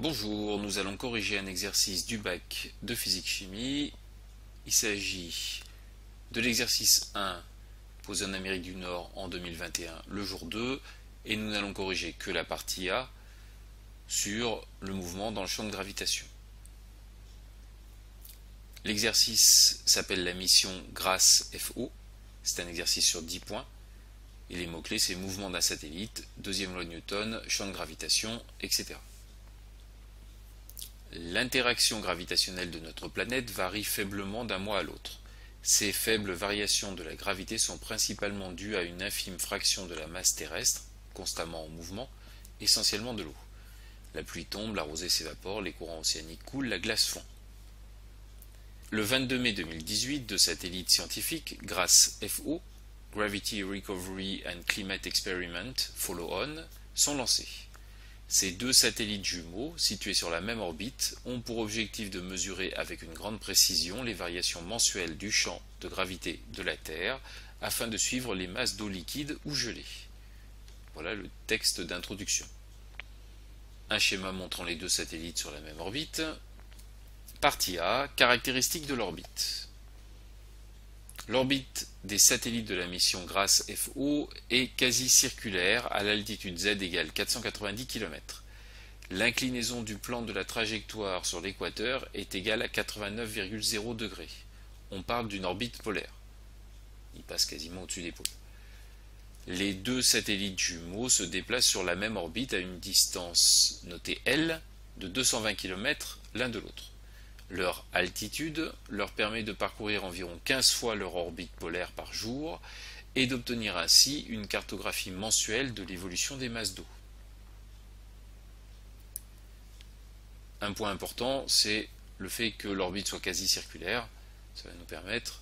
Bonjour, nous allons corriger un exercice du bac de physique-chimie. Il s'agit de l'exercice 1 posé en Amérique du Nord en 2021, le jour 2, et nous n'allons corriger que la partie A sur le mouvement dans le champ de gravitation. L'exercice s'appelle la mission GRASS-FO, c'est un exercice sur 10 points, et les mots-clés c'est mouvement d'un satellite, deuxième loi de Newton, champ de gravitation, etc. L'interaction gravitationnelle de notre planète varie faiblement d'un mois à l'autre. Ces faibles variations de la gravité sont principalement dues à une infime fraction de la masse terrestre, constamment en mouvement, essentiellement de l'eau. La pluie tombe, la rosée s'évapore, les courants océaniques coulent, la glace fond. Le 22 mai 2018, deux satellites scientifiques, GRASS-FO, Gravity Recovery and Climate Experiment Follow-on, sont lancés. Ces deux satellites jumeaux, situés sur la même orbite, ont pour objectif de mesurer avec une grande précision les variations mensuelles du champ de gravité de la Terre afin de suivre les masses d'eau liquide ou gelée. Voilà le texte d'introduction. Un schéma montrant les deux satellites sur la même orbite. Partie A, caractéristiques de l'orbite. L'orbite des satellites de la mission GRASS-FO est quasi circulaire à l'altitude z égale 490 km. L'inclinaison du plan de la trajectoire sur l'équateur est égale à 89,0 degrés. On parle d'une orbite polaire. Il passe quasiment au-dessus des pôles. Les deux satellites jumeaux se déplacent sur la même orbite à une distance notée L de 220 km l'un de l'autre. Leur altitude leur permet de parcourir environ 15 fois leur orbite polaire par jour et d'obtenir ainsi une cartographie mensuelle de l'évolution des masses d'eau. Un point important, c'est le fait que l'orbite soit quasi circulaire. Ça va nous permettre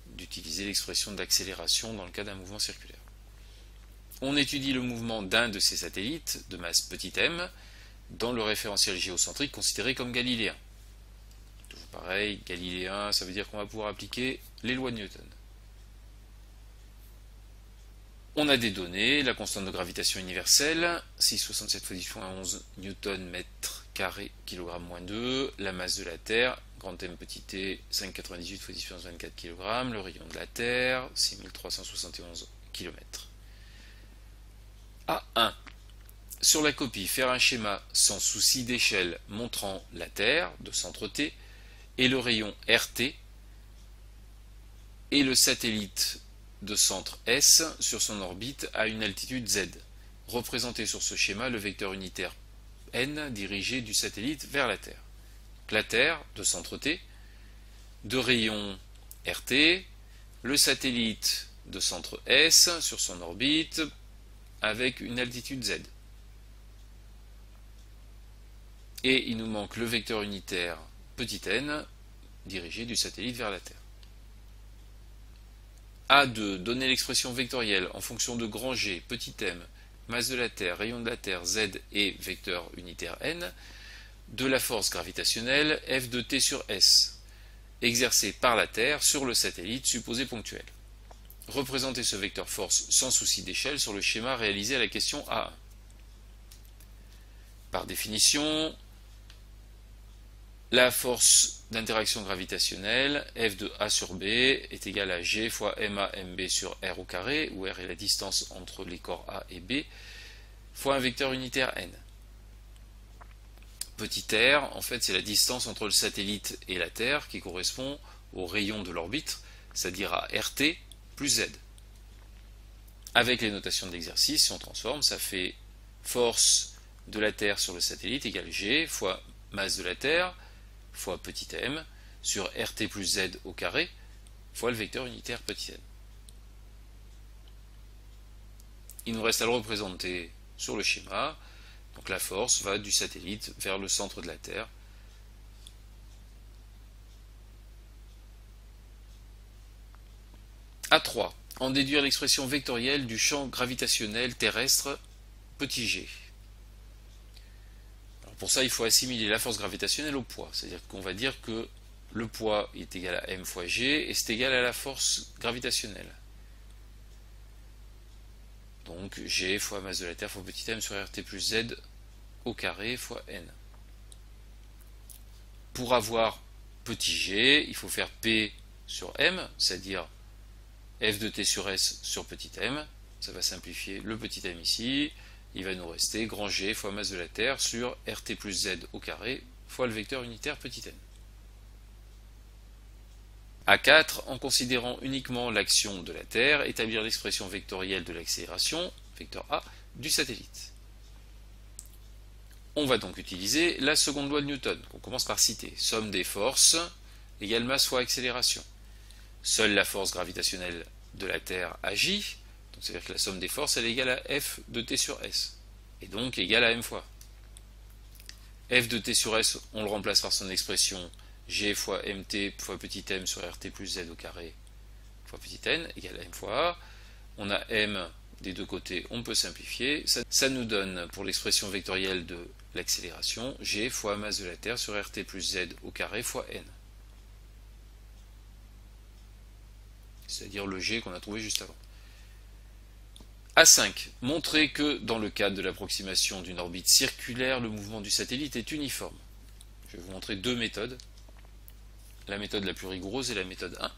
d'utiliser l'expression d'accélération dans le cas d'un mouvement circulaire. On étudie le mouvement d'un de ces satellites, de masse petit m, dans le référentiel géocentrique considéré comme galiléen. Toujours pareil, galiléen, ça veut dire qu'on va pouvoir appliquer les lois de Newton. On a des données, la constante de gravitation universelle, 6,67 fois 10 fois 11 newton mètre carré kilogramme moins 2, la masse de la Terre, grand M petit t, 5,98 fois 10 puissance 24 kg, le rayon de la Terre, 6371 km. A1. Sur la copie, faire un schéma sans souci d'échelle montrant la Terre, de centre T, et le rayon RT, et le satellite de centre S sur son orbite à une altitude Z. Représenter sur ce schéma le vecteur unitaire N dirigé du satellite vers la Terre. La Terre, de centre T, de rayon RT, le satellite de centre S sur son orbite avec une altitude Z. Et il nous manque le vecteur unitaire petit n dirigé du satellite vers la Terre. A2, donner l'expression vectorielle en fonction de grand G, petit m, masse de la Terre, rayon de la Terre, Z et vecteur unitaire n, de la force gravitationnelle F de T sur S, exercée par la Terre sur le satellite supposé ponctuel. Représenter ce vecteur force sans souci d'échelle sur le schéma réalisé à la question A1. Par définition, la force d'interaction gravitationnelle, F de A sur B, est égale à G fois MA MB sur R au carré, où R est la distance entre les corps A et B, fois un vecteur unitaire N. Petit r, en fait, c'est la distance entre le satellite et la Terre qui correspond au rayon de l'orbite, c'est-à-dire à RT plus Z. Avec les notations de l'exercice, si on transforme, ça fait force de la Terre sur le satellite égale G fois masse de la Terre fois petit m sur RT plus Z au carré fois le vecteur unitaire petit n. Il nous reste à le représenter sur le schéma. Donc la force va du satellite vers le centre de la Terre. A3. En déduire l'expression vectorielle du champ gravitationnel terrestre petit g. Alors pour ça, il faut assimiler la force gravitationnelle au poids. C'est-à-dire qu'on va dire que le poids est égal à m fois g et c'est égal à la force gravitationnelle. Donc g fois masse de la Terre fois petit m sur rt plus z au carré fois n. Pour avoir petit g, il faut faire P sur M, c'est-à-dire f de t sur s sur petit m. Ça va simplifier le petit m ici. Il va nous rester grand G fois masse de la Terre sur RT plus Z au carré fois le vecteur unitaire petit n. A4, en considérant uniquement l'action de la Terre, établir l'expression vectorielle de l'accélération, vecteur A, du satellite. On va donc utiliser la seconde loi de Newton, qu'on commence par citer. Somme des forces égale masse fois accélération. Seule la force gravitationnelle de la Terre agit, donc c'est-à-dire que la somme des forces elle est égale à F de t sur S, et donc égale à m fois. F de t sur S, on le remplace par son expression G fois mt fois petit m sur rt plus z au carré fois petit n égale à m fois A. On a m des deux côtés, on peut simplifier. Ça nous donne pour l'expression vectorielle de l'accélération G fois masse de la Terre sur rt plus z au carré fois n. C'est-à-dire le G qu'on a trouvé juste avant. A5. Montrer que dans le cadre de l'approximation d'une orbite circulaire, le mouvement du satellite est uniforme. Je vais vous montrer deux méthodes. La méthode la plus rigoureuse est la méthode 1.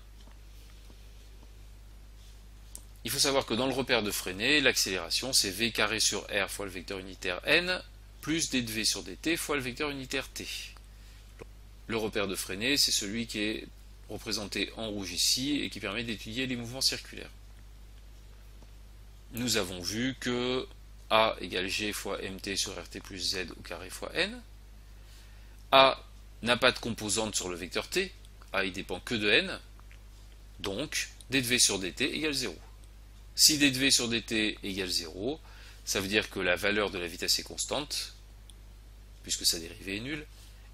Il faut savoir que dans le repère de Freinet, l'accélération c'est v carré sur r fois le vecteur unitaire n plus d de v sur dt fois le vecteur unitaire t. Le repère de Freinet, c'est celui qui est représenté en rouge ici et qui permet d'étudier les mouvements circulaires. Nous avons vu que A égale G fois mt sur rt plus z au carré fois n. A n'a pas de composante sur le vecteur t, A il dépend que de n, donc d de v sur dt égale 0. Si d de v sur dt égale 0, ça veut dire que la valeur de la vitesse est constante, puisque sa dérivée est nulle,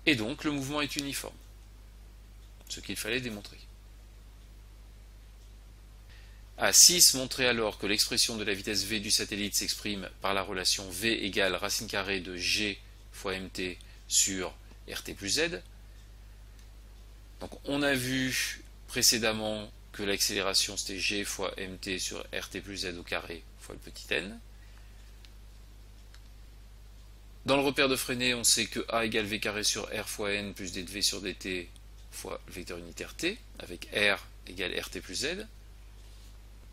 et donc le mouvement est uniforme. Ce qu'il fallait démontrer. A6, montrer alors que l'expression de la vitesse v du satellite s'exprime par la relation v égale racine carrée de g fois mt sur rt plus z. Donc on a vu précédemment que l'accélération c'était g fois mt sur rt plus z au carré fois le petit n. Dans le repère de Freinet, on sait que a égale v carré sur r fois n plus d de v sur dt fois le vecteur unitaire t, avec r égale rt plus z.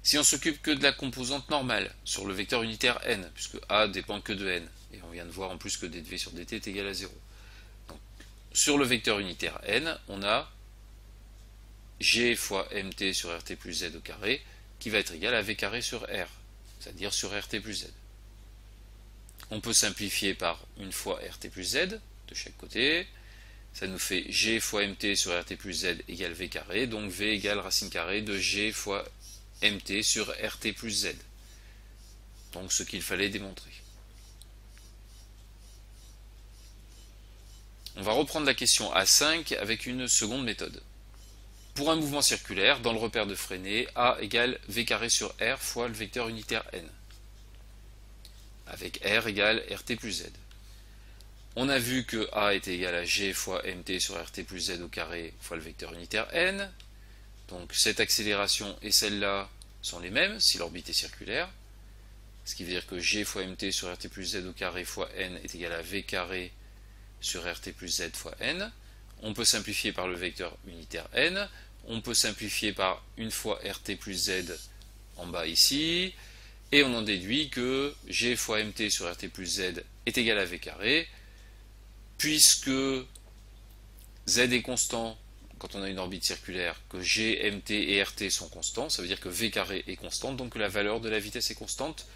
Si on s'occupe que de la composante normale sur le vecteur unitaire n, puisque a dépend que de n, et on vient de voir en plus que d de v sur dt est égal à 0. Donc, sur le vecteur unitaire n, on a g fois mt sur rt plus z au carré, qui va être égal à v carré sur r, c'est-à-dire sur rt plus z. On peut simplifier par une fois rt plus z de chaque côté. Ça nous fait g fois mt sur rt plus z égale v carré, donc v égale racine carrée de g fois mt sur rt plus z. Donc ce qu'il fallait démontrer. On va reprendre la question A5 avec une seconde méthode. Pour un mouvement circulaire, dans le repère de Freinet, A égale v carré sur r fois le vecteur unitaire n, avec r égale rt plus z. On a vu que A était égal à G fois mt sur rt plus z au carré fois le vecteur unitaire n. Donc cette accélération et celle-là sont les mêmes si l'orbite est circulaire. Ce qui veut dire que G fois mt sur rt plus z au carré fois n est égal à v carré sur rt plus z fois n. On peut simplifier par le vecteur unitaire n. On peut simplifier par une fois rt plus z en bas ici. Et on en déduit que G fois mt sur rt plus z est égal à v carré. Puisque z est constant quand on a une orbite circulaire, que g, mt et rt sont constants, ça veut dire que v carré est constante, donc que la valeur de la vitesse est constante,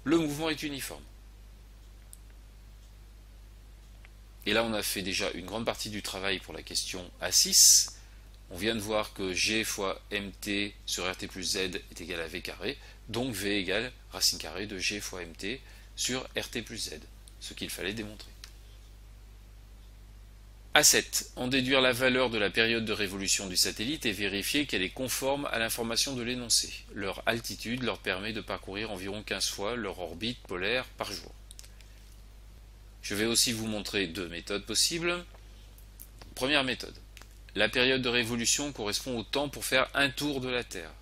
le mouvement est uniforme. Et là on a fait déjà une grande partie du travail pour la question A6. On vient de voir que g fois mt sur rt plus z est égal à v carré, donc v égale racine carrée de g fois mt sur rt plus z, ce qu'il fallait démontrer. A7. En déduire la valeur de la période de révolution du satellite et vérifier qu'elle est conforme à l'information de l'énoncé. Leur altitude leur permet de parcourir environ 15 fois leur orbite polaire par jour. Je vais aussi vous montrer deux méthodes possibles. Première méthode. La période de révolution correspond au temps pour faire un tour de la Terre.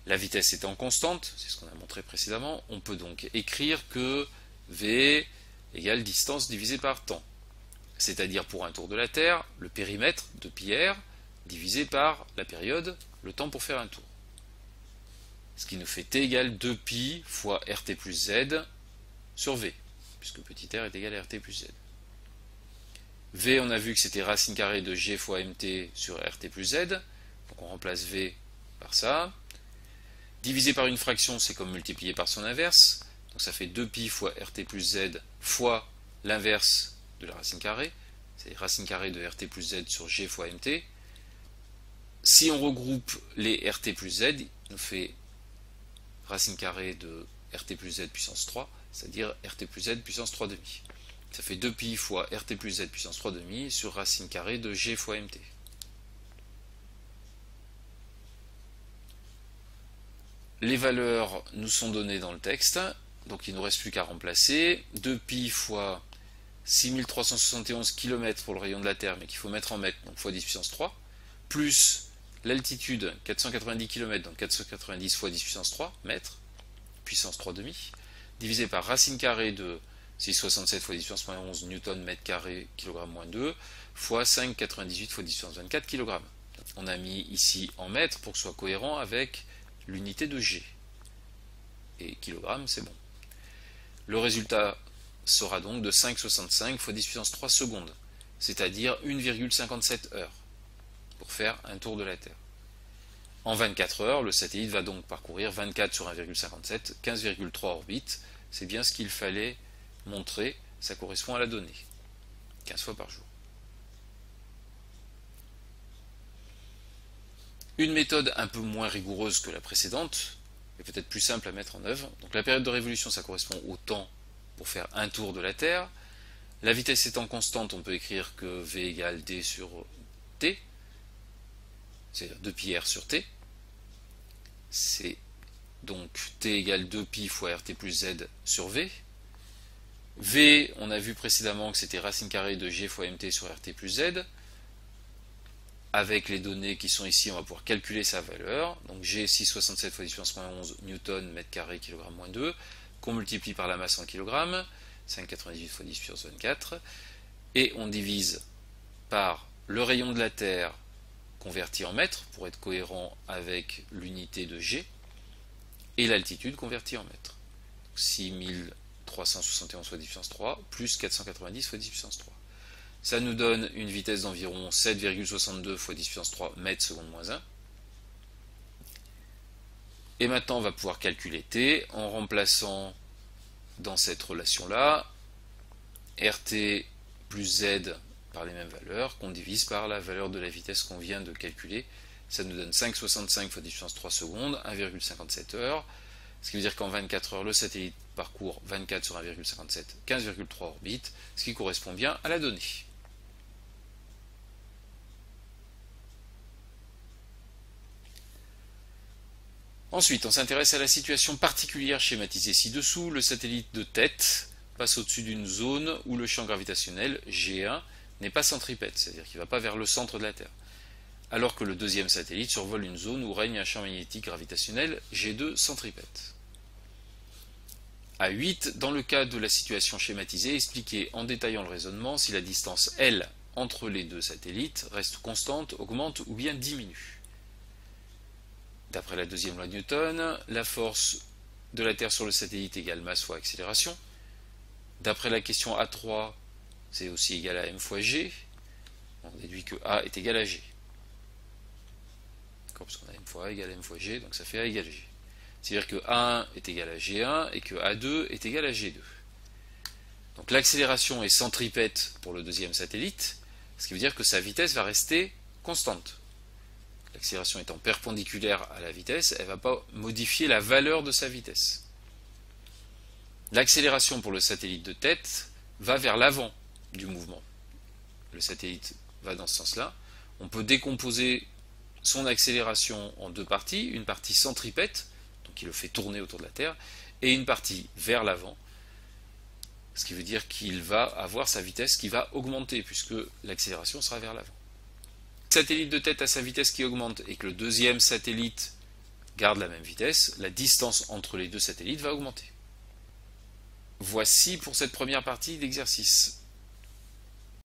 La vitesse étant constante, c'est ce qu'on a montré précédemment, on peut donc écrire que v égale distance divisée par temps. c'est-à-dire pour un tour de la Terre, le périmètre de πr divisé par la période, le temps pour faire un tour. Ce qui nous fait t égale 2π fois rt plus z sur v, puisque petit r est égal à rt plus z. V, on a vu que c'était racine carrée de g fois mt sur rt plus z, donc on remplace v par ça. Divisé par une fraction, c'est comme multiplier par son inverse, donc ça fait 2π fois rt plus z fois l'inverse de la racine carrée, c'est racine carrée de rt plus z sur g fois mt. Si on regroupe les rt plus z, il nous fait racine carrée de rt plus z puissance 3, c'est-à-dire rt plus z puissance 3 demi. Ça fait 2π fois rt plus z puissance 3 demi sur racine carrée de g fois mt. Les valeurs nous sont données dans le texte, donc il ne nous reste plus qu'à remplacer. 2π fois 6371 km pour le rayon de la Terre, mais qu'il faut mettre en mètres, donc fois 10 puissance 3, plus l'altitude 490 km, donc 490 fois 10 puissance 3 mètres, puissance 3 demi, divisé par racine carrée de 667 fois 10 puissance moins 11 newton mètre carré kilogramme moins 2 fois 5,98 fois 10 puissance 24 kg. On a mis ici en mètres pour que ce soit cohérent avec l'unité de G. Et kilogramme, c'est bon. Le résultat sera donc de 5,65 fois 10 puissance 3 secondes, c'est-à-dire 1,57 heures, pour faire un tour de la Terre. En 24 heures, le satellite va donc parcourir 24 sur 1,57, 15,3 orbites. C'est bien ce qu'il fallait montrer, ça correspond à la donnée. 15 fois par jour. Une méthode un peu moins rigoureuse que la précédente, et peut-être plus simple à mettre en œuvre. Donc la période de révolution, ça correspond au temps pour faire un tour de la Terre. La vitesse étant constante, on peut écrire que v égale d sur t, c'est-à-dire 2πr sur t. C'est donc t égale 2π fois rt plus z sur v. V, on a vu précédemment que c'était racine carrée de g fois mt sur rt plus z. Avec les données qui sont ici, on va pouvoir calculer sa valeur. Donc g 667 fois 10 puissance moins 11 newton mètre carré kilogramme moins 2, qu'on multiplie par la masse en kilogrammes, 5,98 fois 10 puissance 24, et on divise par le rayon de la Terre converti en mètres, pour être cohérent avec l'unité de g, et l'altitude convertie en mètres. 6371 fois 10 puissance 3, plus 490 fois 10 puissance 3. Ça nous donne une vitesse d'environ 7,62 fois 10 puissance 3 mètres seconde moins 1. Et maintenant, on va pouvoir calculer t en remplaçant dans cette relation-là rt plus z par les mêmes valeurs qu'on divise par la valeur de la vitesse qu'on vient de calculer. Ça nous donne 5,65 fois 10 puissance 3 secondes, 1,57 heures. Ce qui veut dire qu'en 24 heures, le satellite parcourt 24 sur 1,57, 15,3 orbites, ce qui correspond bien à la donnée. Ensuite, on s'intéresse à la situation particulière schématisée ci-dessous. Le satellite de tête passe au-dessus d'une zone où le champ gravitationnel, G1, n'est pas centripète, c'est-à-dire qu'il ne va pas vers le centre de la Terre. Alors que le deuxième satellite survole une zone où règne un champ magnétique gravitationnel, G2, centripète. À 8, dans le cas de la situation schématisée, expliquez en détaillant le raisonnement si la distance L entre les deux satellites reste constante, augmente ou bien diminue. D'après la deuxième loi de Newton, la force de la Terre sur le satellite égale masse fois accélération. D'après la question A3, c'est aussi égal à m fois g. On déduit que A est égal à g. D'accord, parce qu'on a m fois A égale m fois g, donc ça fait A égale g. C'est-à-dire que A1 est égal à G1 et que A2 est égal à G2. Donc l'accélération est centripète pour le deuxième satellite, ce qui veut dire que sa vitesse va rester constante. L'accélération étant perpendiculaire à la vitesse, elle ne va pas modifier la valeur de sa vitesse. L'accélération pour le satellite de tête va vers l'avant du mouvement. Le satellite va dans ce sens-là. On peut décomposer son accélération en deux parties, une partie centripète, donc qui le fait tourner autour de la Terre, et une partie vers l'avant, ce qui veut dire qu'il va avoir sa vitesse qui va augmenter, puisque l'accélération sera vers l'avant. Le satellite de tête a sa vitesse qui augmente et que le deuxième satellite garde la même vitesse, la distance entre les deux satellites va augmenter. Voici pour cette première partie d'exercice.